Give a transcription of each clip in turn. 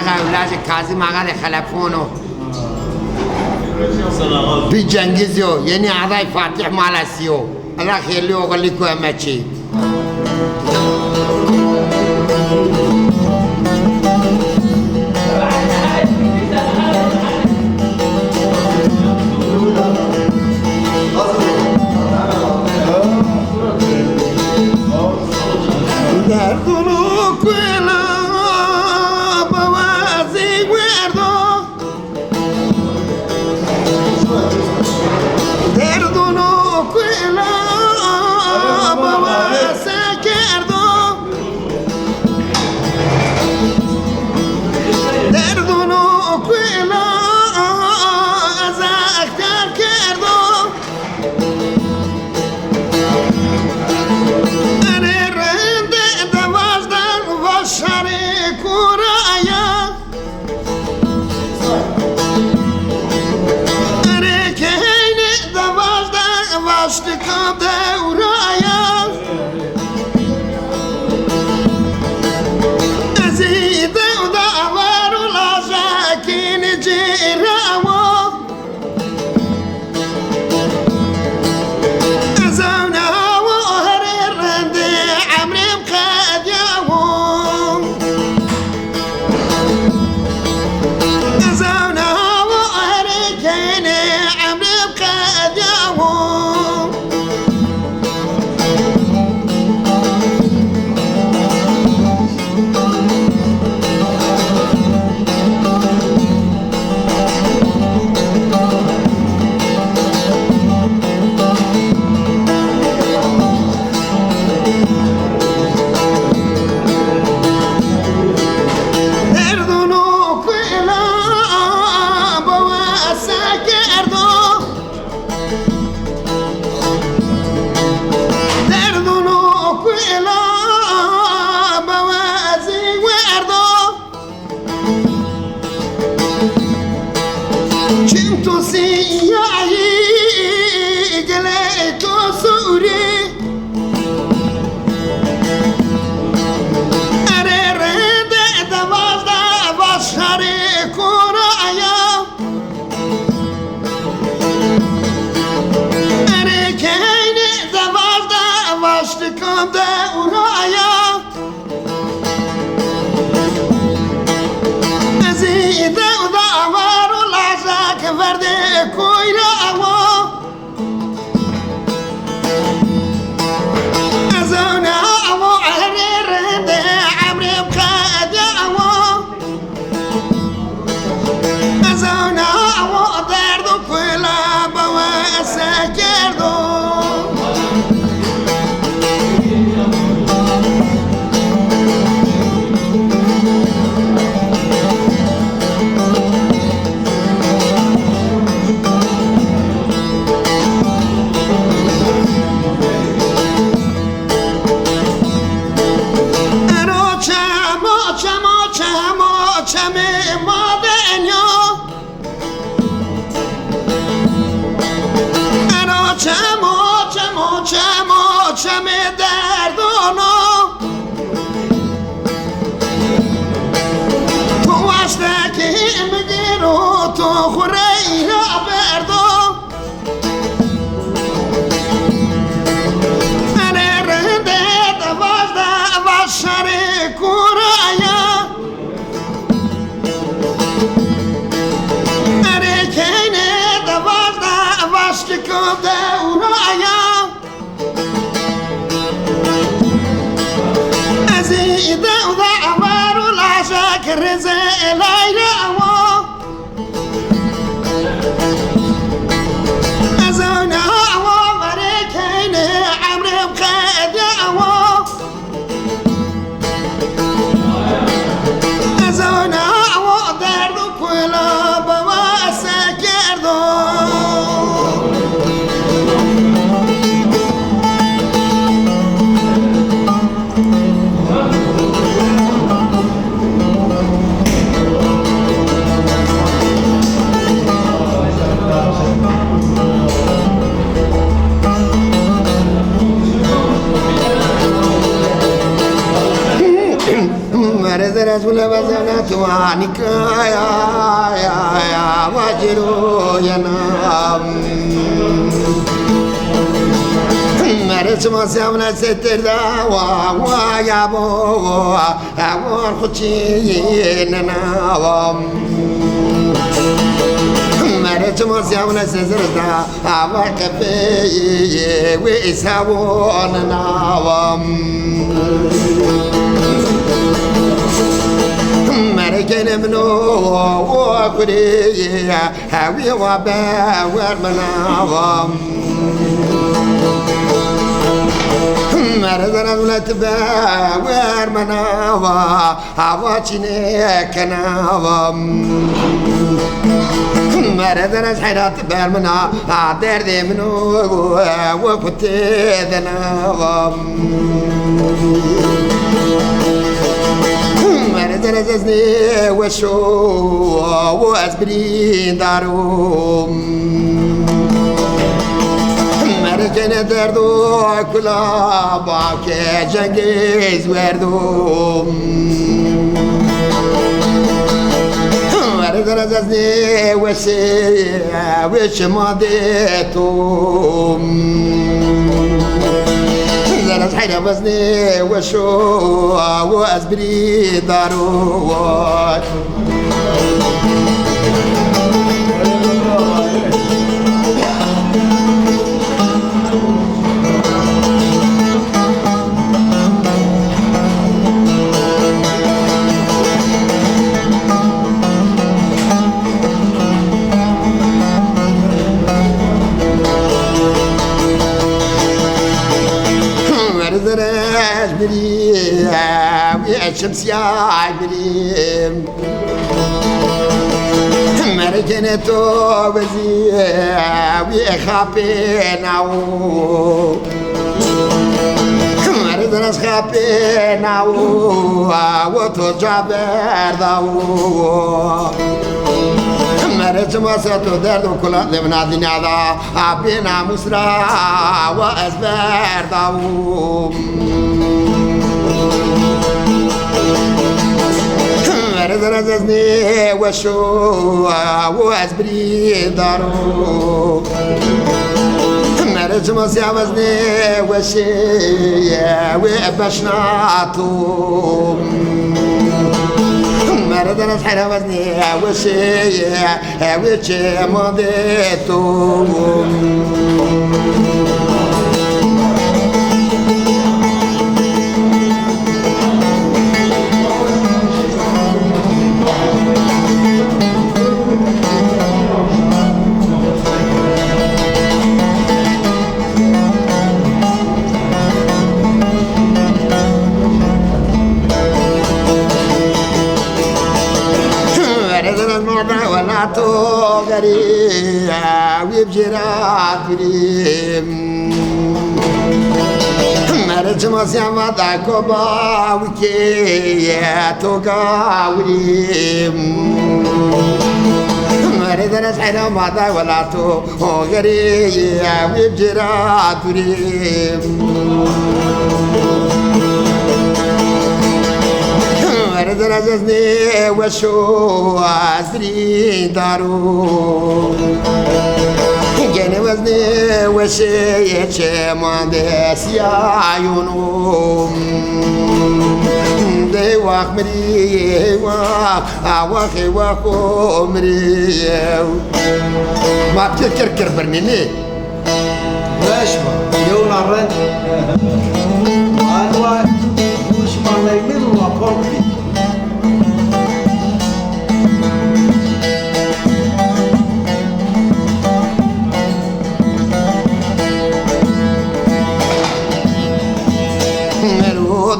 آقا اولاد کاظم آقا خلفونو بی جنگیزیو یعنی اعضای فاتح مالاسیو الله خیلی و غلیکو همه چی نكايا يا واجرو ينام مرت ما سامنا ستر دوا يا بو أمور خشي ننام مرت ما سامنا ستر دوا كفي ويساون ننام مركن منو وقري هاوي وبا ورمناوام مرزنا ولت با ورمناوا هاواتشني كناوام مرزنا حيرات برمنا درد منو وفتي ذناوام مرزنا زني وشو واسبرين داروم مركن دردو كلا باك جنگيز وردوم مرزنا زني وش مادتوم زنت حيرة وزني وشو وأزبري داروات مرزناش بريم ويا الشمس يا بريم مركنتو بزي ويا خابيناو مرزناش خابيناو وتجابر داو مرت ما ستو درد وكل لبنا الدنيا ذا عبينا مسرع وأزبر داوم مرت رزني وشو وأزبري دارو مرت ما سيعوزني وشي وأبشناتو مرزنا حيرة وزني وشي وشي مضيتو ولا توغري ويبجرات بريم مرت ما سيما كوبا وكي توغا وريم مرت ناس حينا ما ولا توغري ويبجرات بريم مرزنا زني وشو أسرين دارو جن وزني وشي يشمان دسيا يونوم دي واخ مري واخ مري ما بتكركر برنيني راشمة يوم الرد أنواع مش مالين وقومي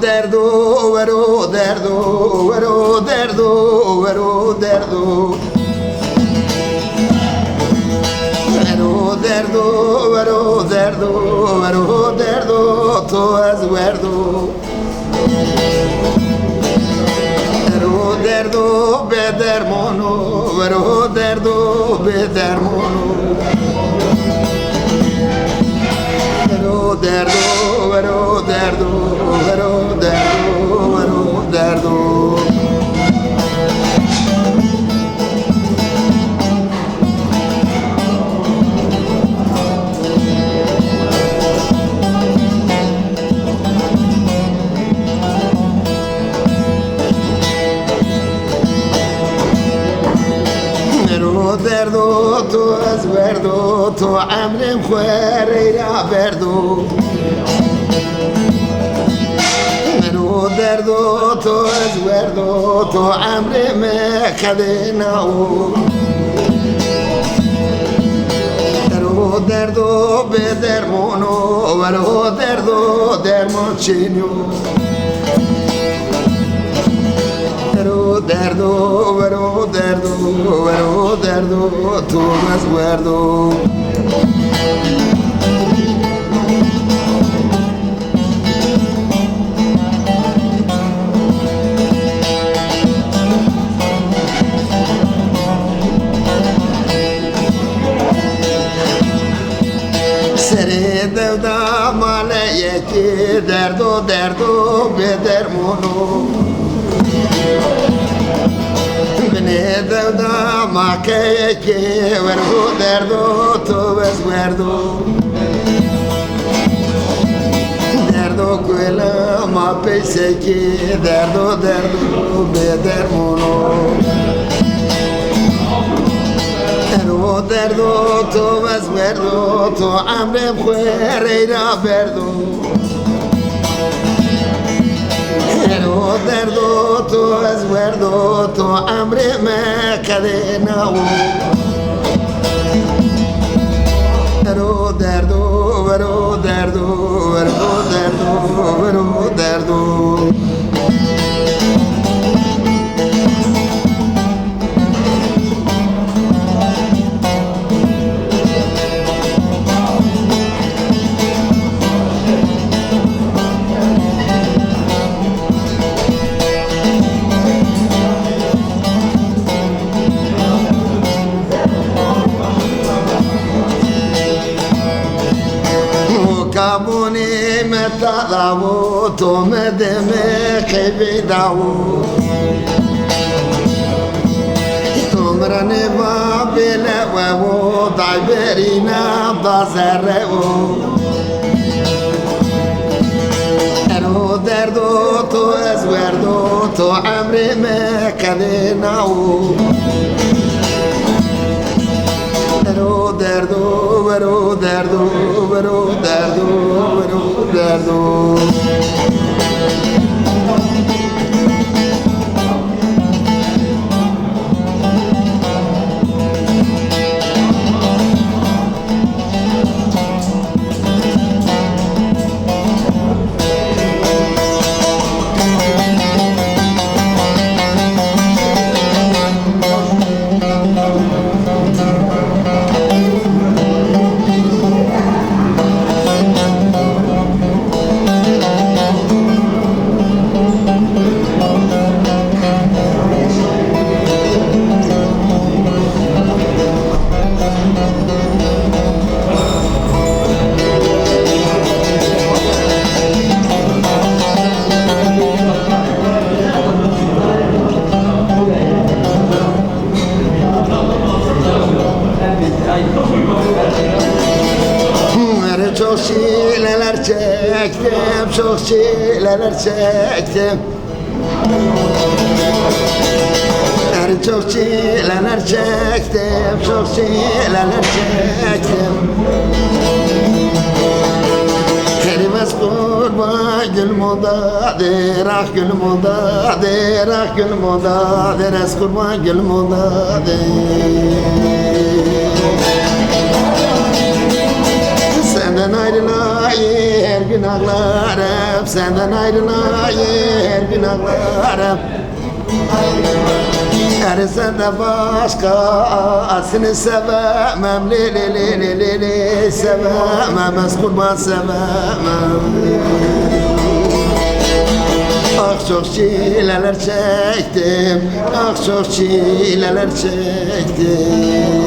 derdo, vero derdo, vero derdo, vero derdo, vero derdo, vero derdo, vero derdo, tu és verdo, vero derdo, bedermono, vero derdo, bedermono, vero derdo, vero derdo. Derdo دردو تو از وردو تو عمرم خوری را بردو منو دردو تو از وردو تو عمرم خدناو درو دردو به درمونو ورو دردو درمان چینیو دردو ورو دردو تو از وردو سری دودا مال یکی دردو به درمونو بني دودا ما كيكي ورهو دردو تو بس وردو دردو كويلا ما بيسكي دردو بدرمونو دردو تو بس وردو تو عمرم خويرينا بردو دردو تو از وردو تو امر ما کدناو ورو دردو كابوني متى داو تو مدمي خيبي داو تمرني بابيلا وو دايبرينا دازرو انو دردو تو ازوردو تو عمري ما كدناو ورو دردو çok şeyler çektim, çok şeyler çektim. Çok şeyler çektim, çok şeyler çektim. Kelimez kurban gül modadır, ah gül modadır, ah gül modadır, es kurban gül modadır. Senden ayrılayım günahlarım, senden ayrılayım günahlarım. Her sende başkasını sevemem, li sevemem, es kurban sevemem. Ah çok çileler çektim, ah çok çileler çektim.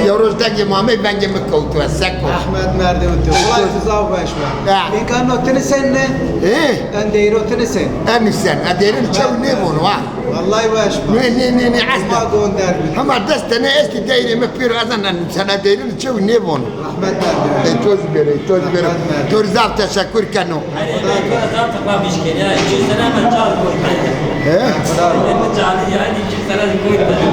Yoruzdaki Muhammed ben gibi koltuğa sekko. Ahmet Merdavuti. Olay tuzağı başma. İn kan notunu sen ne? En değeri notunu sen. En sen. Aderin çav ne bunu ha? Vallahi başma. Ne asla. Ma gönderdi. Ama destene eski değeri mekbir azanan sen aderin çav ne bunu? Ahmet Merdavuti. Toz bere. Torzaf teşekkür kanu. Hayır, ben takma bir şey ya. 200 sene ben çağır koydum. He? Ben çağır yani 200 sene koydum.